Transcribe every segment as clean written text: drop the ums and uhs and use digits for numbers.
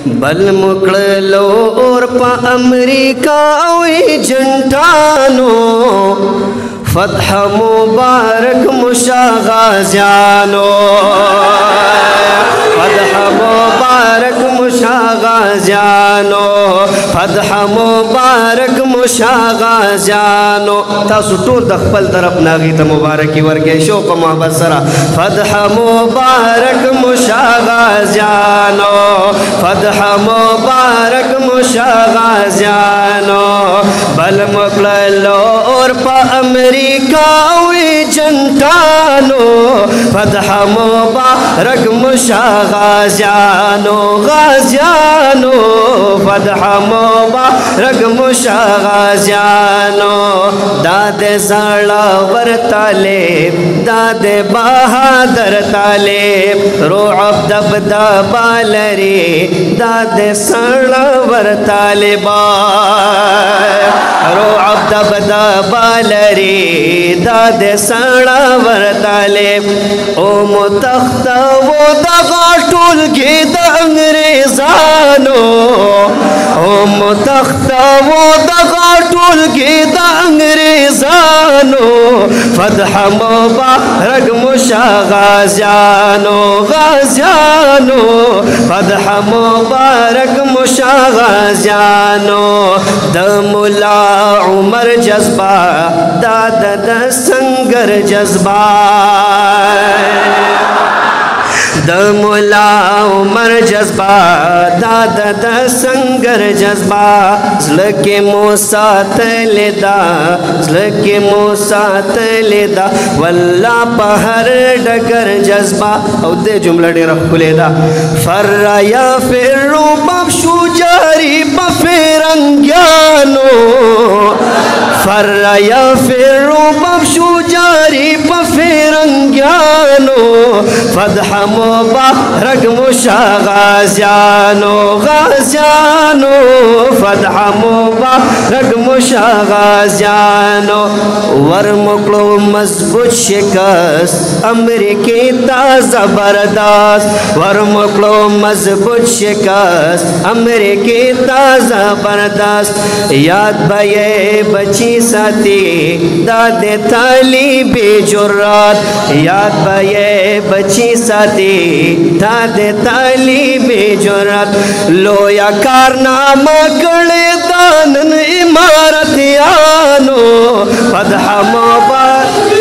बल मुकड़लो और पा अमरीका जंटानो फतह मुबारक मुशागाज़ियानो फतह मुबारक मुशागाज़ियानो फतह मुबारक मुशागाज़ियानो तासु टोल दखपल तरफ नागी त मुबारकी वर्गे शौक मोहब्बत सरा फतह मुबारक मुशागाज़ियानो फतह मुबारक मुशागाज़ियानो बल मुकड़लो और पा अमरीका जंटानो फतह मुबारक मुशागाज़ियानो गाज़ियानो फतह मुबारक मुशागाज़ियानो दादे ज़लावर तालिब दादे बहादुर तालिब रुअब दबदबा लरी दादे ज़लावर तालिबा रुअब दबदबा लरी दादे ज़लावर तालिब ओ मुतख्त वो दगा टूल के अंग्रेज़ानो ओ मुतख्त वो दगा टूल के अंग्रेज़ानो फतह मुबारक मुशागाज़ियानो गाज़ियानो फतह मुबारक मुशागाज़ियानो द मुला उमर जज्बा दादा द संगर जज्बा द मुला उमर जज्बा दादा द संगर जज्बा ज़लके मूसा तलेदा ज़लके मूसा तलेदा वल्ला पहर डगर जज्बा और दे जुमला डेरा खुलेदा फर्राया फिर बख्शु जारी बफेरंग्यानो फर्राया फिर बख्शु जारी बफेरंग्यानो फतह मुबारक मुशागाज़ियानो गाज़ियानो फतह मुबारक मुशागाज़ियानो वर मुकड़ो मजबूत शिकस्त अमरीकी ता ज़बरदस्त वर मुकड़ो मजबूत शिकस्त अमरीकी ता ज़बरदस्त याद बये बची साथी दादे तालिबे जुर्रात याद बये बची साथी दादे तालिबे जुर्रात लोया कारनामा कड़े दानन इमारत यानो फतह मुबारक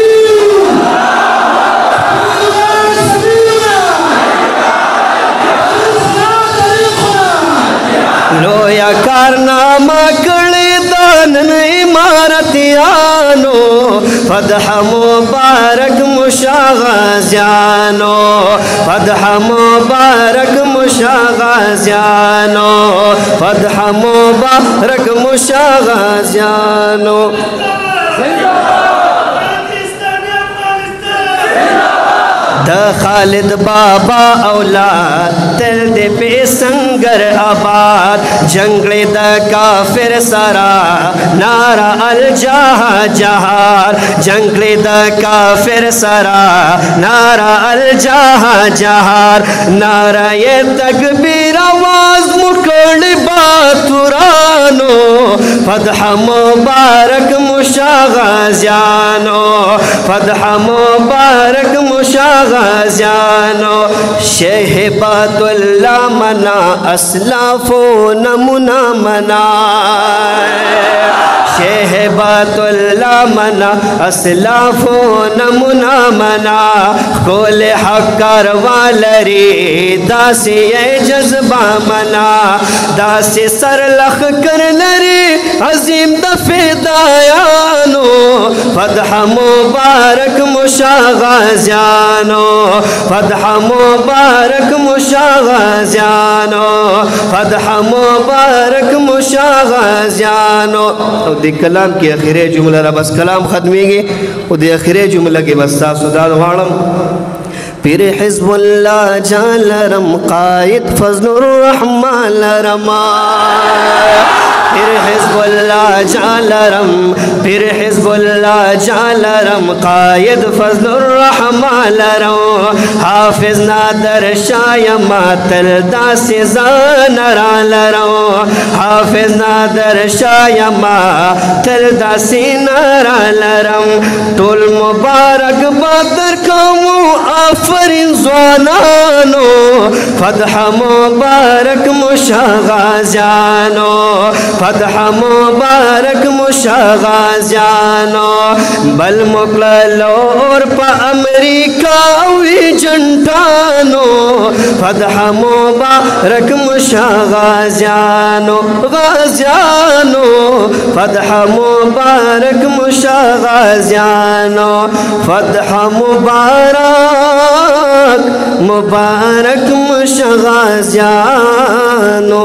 लोया कारनामा कड़े दानन इमारत यानो फतह मुबारक मुशागाज़ियानो फतह मुबारक मुशागाज़ियानो फतह मुबारक मुशागाज़ियानो द खालिद बाबा औलाद दिल दे पे संगर आबाद जंगले द काफिर सारा नारा अल जहा जहार जंगले द काफिर सारा नारा अल जहा जहार नारा ये तकबीर आवाज मुकड़ बातुरानो फतह मुबारक मुशागाज़ियानो फतह मुबारक मुशागाज़ियानो शहबातुल्लाह मना असलाफो नमुना मना शहबातुल्लाह मना असलाफो नमुना मना कोल हक्कर वालरी दासी जज्बा मना दासी सरलख कर लरी अजीम दफेदायानो फतह मुबारक मुशागाज़ियानो फतह मुबारक मुशागाज़ियानो फतह मुबारक मुशागाज़ियानो और दे कलाम की आखिरी जुमला रा बस कलाम ख़त्मेगी और दे आखिरी जुमला के बस सासुदान वालम पीर हिज़्बुल्लाह जालरम कायद फज़लुर रहमान रमा फिर हिज़्बुल्लाह जालरम, फिर हिज़्बुल्लाह जालरम, कायद फज़लुर रहमान लरम, हाफिज़ नादर शायमा तलदा से ज़ानरा लरम, हाफिज़ नादर शायमा तलदा से नारा लरम, टोल मुबारक बादर कामो आफरीन ज़वानानो, फतह मुबारक मुशा गाज़ियानो, फतह मुबारक मुशा गाज़ियानो, बल मुक़ल्लो और पा अमेरिका वी जंटानो, फतह मुबारक मुशा गाज़ियानो, गाज़ियानो, फतह मुबारक मुशा गाज़ियानो, फतह मुबारक मुबारक मुशा गाज़ियानो।